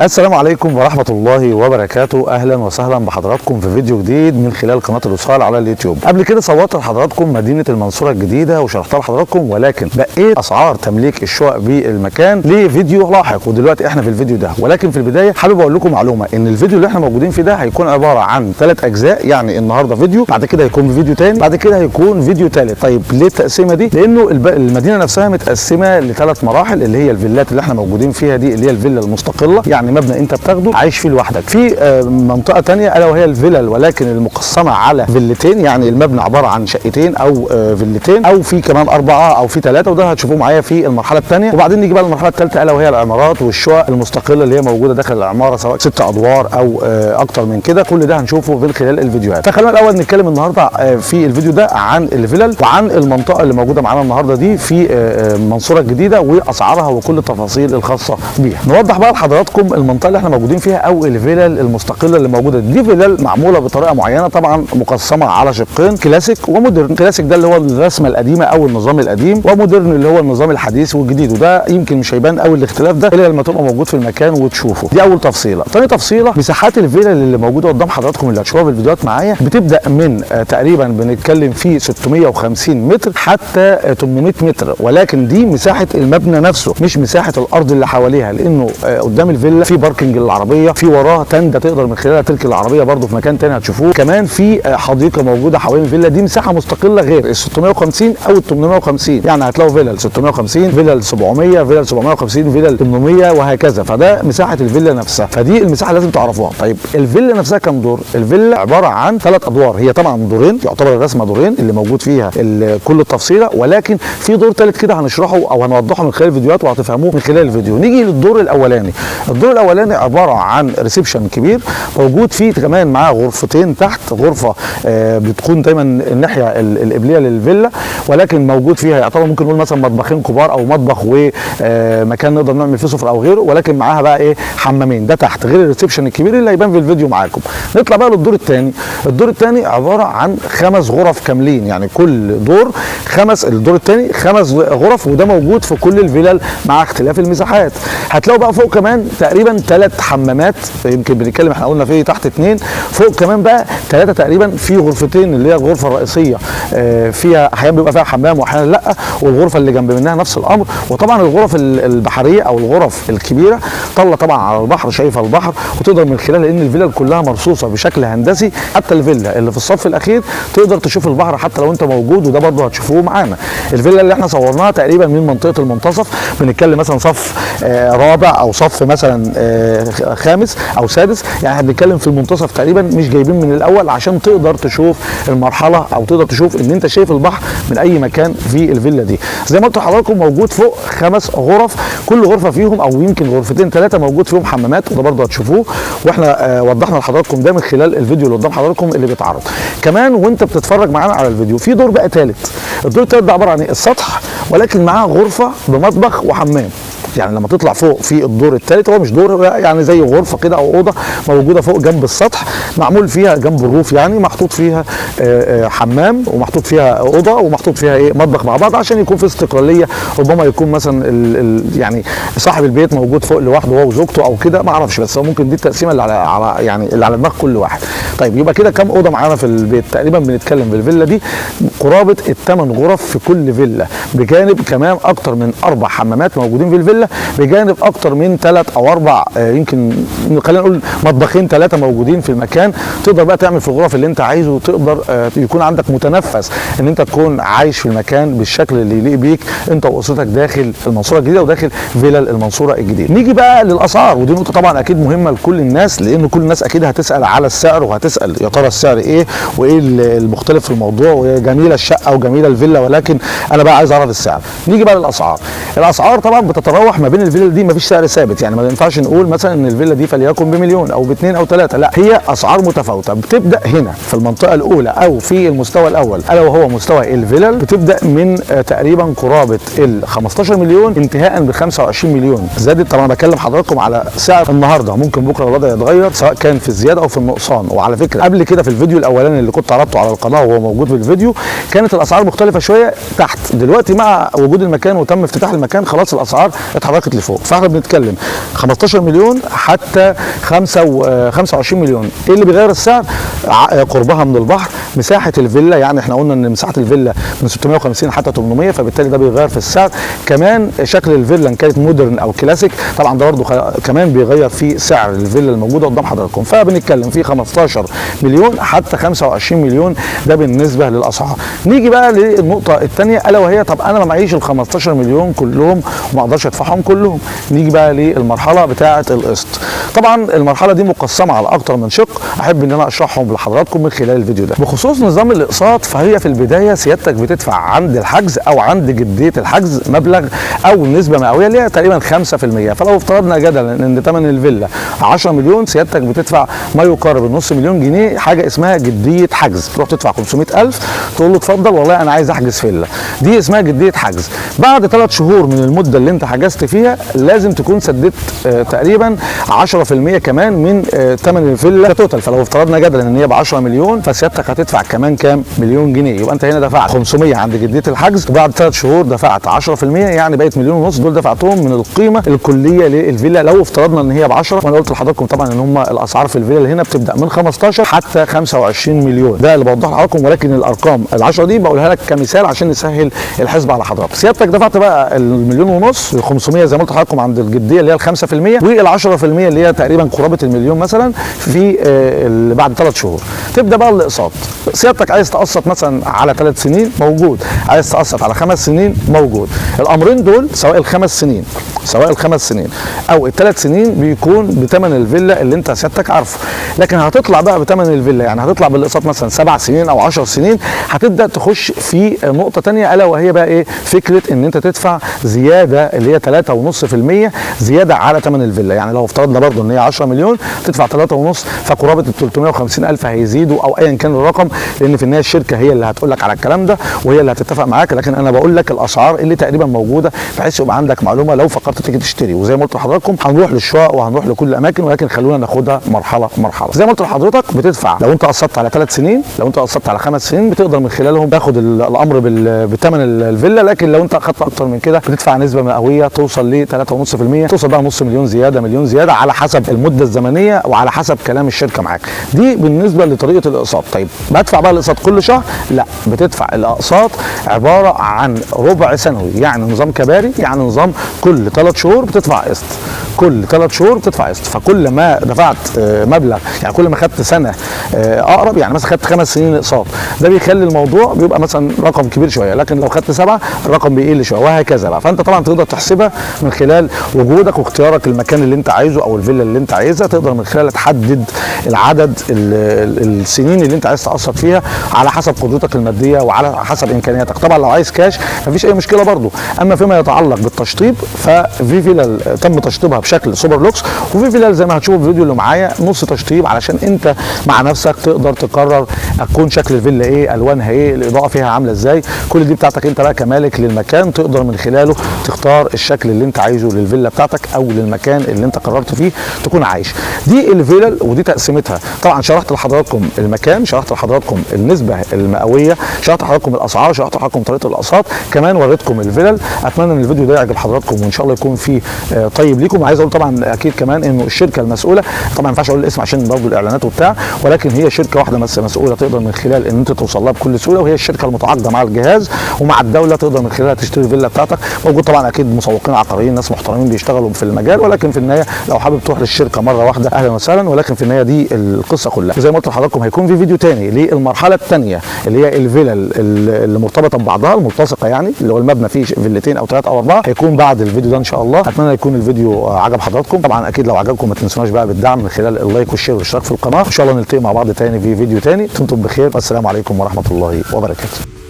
السلام عليكم ورحمة الله وبركاته. أهلا وسهلا بحضراتكم في فيديو جديد من خلال قناة الوصال على اليوتيوب. قبل كده صورت لحضراتكم مدينة المنصورة الجديدة وشرحتها لحضراتكم، ولكن بقيت أسعار تمليك الشقق بالمكان لفيديو لاحق، ودلوقتي احنا في الفيديو ده. ولكن في البداية حابب أقول لكم معلومة، إن الفيديو اللي احنا موجودين فيه ده هيكون عبارة عن 3 أجزاء. يعني النهارده فيديو، بعد كده هيكون فيديو تاني، بعد كده هيكون فيديو تالت. طيب ليه التقسيمة دي؟ لأنه المدينة نفسها متقسمة ل3 مراحل، اللي هي الفيلات اللي احنا موجودين فيها دي، اللي هي الفيلا المستقلة، يعني مبنى انت بتاخده عايش فيه لوحدك. في منطقه ثانيه الا وهي الفلل، ولكن المقسمه على فيلتين، يعني المبنى عباره عن شقتين او فيلتين، او في كمان 4 او في 3، وده هتشوفوه معايا في المرحله الثانيه. وبعدين نيجي بقى للمرحله الثالثه الا وهي العمارات والشقق المستقله اللي هي موجوده داخل العماره، سواء 6 ادوار او اكتر من كده. كل ده هنشوفه من خلال الفيديوهات. فخلونا الاول نتكلم النهارده في الفيديو ده عن الفلل وعن المنطقه اللي موجوده معانا النهارده دي في المنصوره الجديده واسعارها وكل التفاصيل الخاصه بيها. نوضح بقى لحضراتكم المنطقه اللي احنا موجودين فيها او الفلل المستقله اللي موجوده دي. فلل معموله بطريقه معينه، طبعا مقسمه على شقين، كلاسيك ومودرن. كلاسيك ده اللي هو الرسمه القديمه او النظام القديم، ومودرن اللي هو النظام الحديث والجديد. وده يمكن مش هيبان قوي الاختلاف ده الا لما تبقى موجود في المكان وتشوفه. دي اول تفصيله. ثاني تفصيله، مساحات الفلل اللي موجوده قدام حضراتكم اللي هتشوفوها في الفيديوهات معايا بتبدا من تقريبا بنتكلم في 650 متر حتى 800 متر، ولكن دي مساحه المبنى نفسه مش مساحه الارض اللي حواليها، لانه قدام الفيلا في باركنج للعربيه، في وراه تندة تقدر من خلالها تركن العربيه برده في مكان تاني هتشوفوه. كمان في حديقه موجوده حوالين الفيلا دي، مساحه مستقله غير ال 650 او ال 850. يعني هتلاقوا فيلا 650، فيلا 700، فيلا 750، فيلا 800 وهكذا. فده مساحه الفيلا نفسها، فدي المساحه لازم تعرفوها. طيب الفيلا نفسها كام دور؟ الفيلا عباره عن 3 ادوار. هي طبعا دورين، يعتبر الرسمه دورين اللي موجود فيها كل التفصيله، ولكن في دور ثالث كده هنشرحه او هنوضحه من خلال الفيديوهات وهتفهموه من خلال الفيديو. نيجي للدور الاولاني. الدور الاولاني عباره عن ريسبشن كبير موجود فيه كمان معاه غرفتين تحت. غرفه بتكون دايما الناحيه القبليه للفيلا، ولكن موجود فيها يعتبر ممكن نقول مثلا مطبخين كبار او مطبخ ومكان نقدر نعمل فيه سفره او غيره، ولكن معاها بقى ايه، حمامين. ده تحت غير الريسبشن الكبير اللي هيبان في الفيديو معاكم. نطلع بقى للدور الثاني. الدور الثاني عباره عن 5 غرف كاملين، يعني كل دور الدور الثاني 5 غرف، وده موجود في كل الفلل مع اختلاف المساحات. هتلاقوا بقى فوق كمان تقريبا 3 حمامات، يمكن بنتكلم احنا قلنا في تحت 2، فوق كمان بقى 3 تقريبا. في غرفتين اللي هي الغرفه الرئيسيه فيها احيانا بيبقى فيها حمام واحيانا لا، والغرفه اللي جنب منها نفس الامر. وطبعا الغرف البحريه او الغرف الكبيره طلة طبعا على البحر، شايفه البحر، وتقدر من خلال ان الفيلا كلها مرصوصه بشكل هندسي، حتى الفيلا اللي في الصف الاخير تقدر تشوف البحر حتى لو انت موجود، وده برضه هتشوفوه معانا. الفيلا اللي احنا صورناها تقريبا من منطقه المنتصف، بنتكلم مثلا صف رابع او صف مثلا خامس او سادس، يعني احنا بنتكلم في المنتصف تقريبا، مش جايبين من الاول عشان تقدر تشوف المرحله او تقدر تشوف ان انت شايف البحر من اي مكان في الفيلا دي. زي ما قلت لحضراتكم موجود فوق 5 غرف، كل غرفه فيهم او يمكن غرفتين 3 موجود فيهم حمامات، وده برضه هتشوفوه، واحنا وضحنا لحضراتكم ده من خلال الفيديو اللي قدام حضراتكم اللي بيتعرض. كمان وانت بتتفرج معانا على الفيديو في دور بقى ثالث. الدور الثالث ده عباره عن السطح، ولكن معاه غرفه بمطبخ وحمام. يعني لما تطلع فوق في الدور الثالث، هو مش دور، يعني زي غرفه كده او اوضه موجوده فوق جنب السطح، معمول فيها جنب الروف، يعني محطوط فيها حمام ومحطوط فيها اوضه ومحطوط فيها ايه، مطبخ مع بعض، عشان يكون في استقلاليه. ربما يكون مثلا يعني صاحب البيت موجود فوق لوحده هو وزوجته او كده، ما اعرفش، بس هو ممكن دي التقسيمه اللي على يعني اللي على دماغ كل واحد. طيب يبقى كده كام اوضه معانا في البيت؟ تقريبا بنتكلم في الفيلا دي قرابه ال8 غرف في كل فيلا، بجانب كمان اكتر من 4 حمامات موجودين في الفيلا، بجانب اكتر من 3 أو 4 يمكن خلينا نقول مطبخين 3 موجودين في المكان. تقدر بقى تعمل في الغرف اللي انت عايزه، وتقدر يكون عندك متنفس ان انت تكون عايش في المكان بالشكل اللي يليق بيك انت واسرتك داخل المنصوره الجديده وداخل فيلل المنصوره الجديده. نيجي بقى للاسعار، ودي نقطه طبعا اكيد مهمه لكل الناس، لان كل الناس اكيد هتسال على السعر، وهتسال يا ترى السعر ايه وايه المختلف في الموضوع، وجميله الشقه وجميله الفيلا، ولكن انا بقى عايز اعرف السعر. نيجي بقى للاسعار. الاسعار طبعا بتتراوح ما بين الفيلا دي، ما فيش سعر ثابت، يعني ما ينفعش نقول مثلا ان الفيلا دي فليكن بمليون او ب2 أو 3، لا، هي اسعار اسعار متفاوته. بتبدا هنا في المنطقه الاولى او في المستوى الاول الا وهو مستوى الفلل، بتبدا من تقريبا قرابه ال 15 مليون انتهاء ب 25 مليون. زادت طبعا، بكلم حضراتكم على سعر النهارده، ممكن بكره الوضع يتغير سواء كان في الزياده او في النقصان. وعلى فكره قبل كده في الفيديو الاولاني اللي كنت عرضته على القناه وهو موجود في الفيديو كانت الاسعار مختلفه شويه تحت. دلوقتي مع وجود المكان وتم افتتاح المكان خلاص الاسعار اتحركت لفوق. فاحنا بنتكلم 15 مليون حتى 25 مليون. ايه اللي بيغير السعر؟ قربها من البحر، مساحه الفيلا، يعني احنا قلنا ان مساحه الفيلا من 650 حتى 800، فبالتالي ده بيغير في السعر. كمان شكل الفيلا ان كانت مودرن او كلاسيك طبعا ده برضه كمان بيغير في سعر الفيلا الموجوده قدام حضراتكم. فبنتكلم في 15 مليون حتى 25 مليون، ده بالنسبه للاسعار. نيجي بقى للنقطه الثانيه الا وهي طب انا ما معيش ال 15 مليون كلهم وما اقدرش ادفعهم كلهم. نيجي بقى للمرحله بتاعه القسط. طبعا المرحله دي مقسمه على اكتر من شق، احب ان انا اشرحهم لحضراتكم من خلال الفيديو ده. بخصوص نظام الاقساط، فهي في البدايه سيادتك بتدفع عند الحجز او عند جديه الحجز مبلغ او نسبه مئويه اللي هي تقريبا 5%. فلو افترضنا جدلا ان ثمن الفيلا 10 مليون، سيادتك بتدفع ما يقارب النص مليون جنيه حاجه اسمها جديه حجز. تروح تدفع 500,000 تقول له اتفضل والله انا عايز احجز فيلا، دي اسمها جديه حجز. بعد 3 شهور من المده اللي انت حجزت فيها لازم تكون سددت تقريبا 10% كمان من ثمن الفيلا توتال. فلو افترضنا جدلا ان هي ب 10 مليون فسيادتك هتدفع كمان كام؟ مليون جنيه. يبقى انت هنا دفعت 500 عند جديه الحجز، وبعد 3 شهور دفعت 10% يعني بقت مليون ونص. دول دفعتهم من القيمه الكليه للفيلا لو افترضنا ان هي ب 10. وانا قلت لحضراتكم طبعا ان هم الاسعار في الفيلا هنا بتبدا من 15 حتى 25 مليون، ده اللي بوضح لحضراتكم. ولكن الارقام ال10 دي بقولها لك كمثال عشان نسهل الحسبه على حضرتك. سيادتك دفعت بقى المليون ونص، ال 500 زي ما قلت لحضراتكم عند الجديه اللي هي ال 5%، وال 10% اللي هي تقريبا قرابه المليون مثلا في بعد 3 شهور. تبدا بقى الاقساط. سيادتك عايز تقسط مثلا على 3 سنين موجود، عايز تقسط على 5 سنين موجود. الامرين دول سواء الخمس سنين او ال3 سنين بيكون بثمن الفيلا اللي انت سيادتك عارفه. لكن هتطلع بقى بثمن الفيلا، يعني هتطلع بالاقساط مثلا 7 سنين او 10 سنين، هتبدا تخش في نقطه ثانيه الا وهي بقى ايه؟ فكره ان انت تدفع زياده اللي هي 3.5% زياده على ثمن الفيلا. يعني لو افترضنا برضو ان هي 10 مليون تدفع 3.5، فقرابه ال 350,000 هيزيدوا او ايا كان الرقم، لان في النهايه الشركه هي اللي هتقول لك على الكلام ده وهي اللي هتتفق معاك. لكن انا بقول لك الاسعار اللي تقريبا موجوده بحيث يبقى عندك معلومه لو فكرت تيجي تشتري. وزي ما قلت لحضراتكم هنروح للشقق وهنروح لكل الاماكن، ولكن خلونا ناخدها مرحله مرحله. زي ما قلت لحضرتك بتدفع لو انت قسطت على 3 سنين، لو انت قسطت على 5 سنين بتقدر من خلالهم تاخد الامر بثمن الفيلا. لكن لو انت اخدت اكتر من كده بتدفع نسبه مئويه توصل ل 3.5%، توصل بقى نص مليون زياده، مليون زياده على حسب المده الزمنيه وعلى حسب كلام الشركه معاك. دي بالنسبه لطريقه الاقساط. طيب بدفع بقى الاقساط كل شهر؟ لا، بتدفع الاقساط عباره عن ربع سنوي، يعني نظام كباري، يعني نظام كل 3 شهور بتدفع قسط، كل 3 شهور بتدفع قسط. فكل ما دفعت مبلغ، يعني كل ما خدت سنه اقرب، يعني مثلا خدت 5 سنين اقساط، ده بيخلي الموضوع بيبقى مثلا رقم كبير شويه. لكن لو خدت 7 الرقم بيقل شويه، وهكذا بقى. فانت طبعا تقدر تحسبها من خلال وجودك واختيارك المكان اللي انت عايزه او الفيلا اللي انت عايزها، تقدر من خلالها تحدد العدد السنين اللي انت عايز تقسط فيها على حسب قدرتك الماديه وعلى حسب امكانياتك. طبعا لو عايز كاش مفيش اي مشكله برضو. اما فيما يتعلق بالتشطيب ففي فيلا تم تشطيبها بشكل سوبر لوكس، وفي فيلا زي ما هتشوفوا في الفيديو اللي معايا نص تشطيب، علشان انت مع نفسك تقدر تقرر هتكون شكل الفيلا ايه، الوانها ايه، الاضاءه فيها عامله ازاي. كل دي بتاعتك انت بقى كمالك للمكان، تقدر من خلاله تختار الشكل اللي انت عايزه للفيلا بتاعتك او للمكان اللي انت قررت فيه تكون عايش. دي الفيلا ودي تقسيمتها. طبعا شرحت لحضراتكم المكان، شرحت لحضراتكم النسبه المئويه، شرحت لحضراتكم الاسعار، شرحت لحضراتكم طريقه الاقساط، كمان وريتكم الفيلل. اتمنى ان الفيديو ده يعجب حضراتكم وان شاء الله يكون فيه طيب ليكم. وعايز اقول طبعا اكيد كمان انه الشركه المسؤوله، طبعا ما ينفعش اقول الاسم عشان برضه الاعلانات وبتاع، ولكن هي شركه واحده بس مسؤوله تقدر من خلال ان انت توصل لها بكل سهوله، وهي الشركه المتعاقده مع الجهاز ومع الدوله، تقدر من خلالها تشتري الفيلا بتاعتك. موجود طبعا اكيد مسوقين عقاريين، ناس محترمين بيشتغلوا في المجال، ولكن في النهايه لو حابب تروح للشركه مره واحده اهلا وسهلا. ولكن في النهايه دي القصه كلها. زي ما قلت لحضراتكم هيكون في فيديو تاني للمرحله الثانيه اللي هي الفيلا اللي مرتبطه ببعضها الملتصقه، يعني اللي هو المبنى فيه فيلتين او 3 أو 4، هيكون بعد الفيديو ده ان شاء الله. اتمنى يكون الفيديو عجب حضراتكم. طبعا اكيد لو عجبكم ما تنسوناش بقى بالدعم من خلال اللايك والشير والاشتراك في القناه. ان شاء الله نلتقي مع بعض تاني في فيديو تاني. دمتم بخير والسلام عليكم ورحمه الله وبركاته.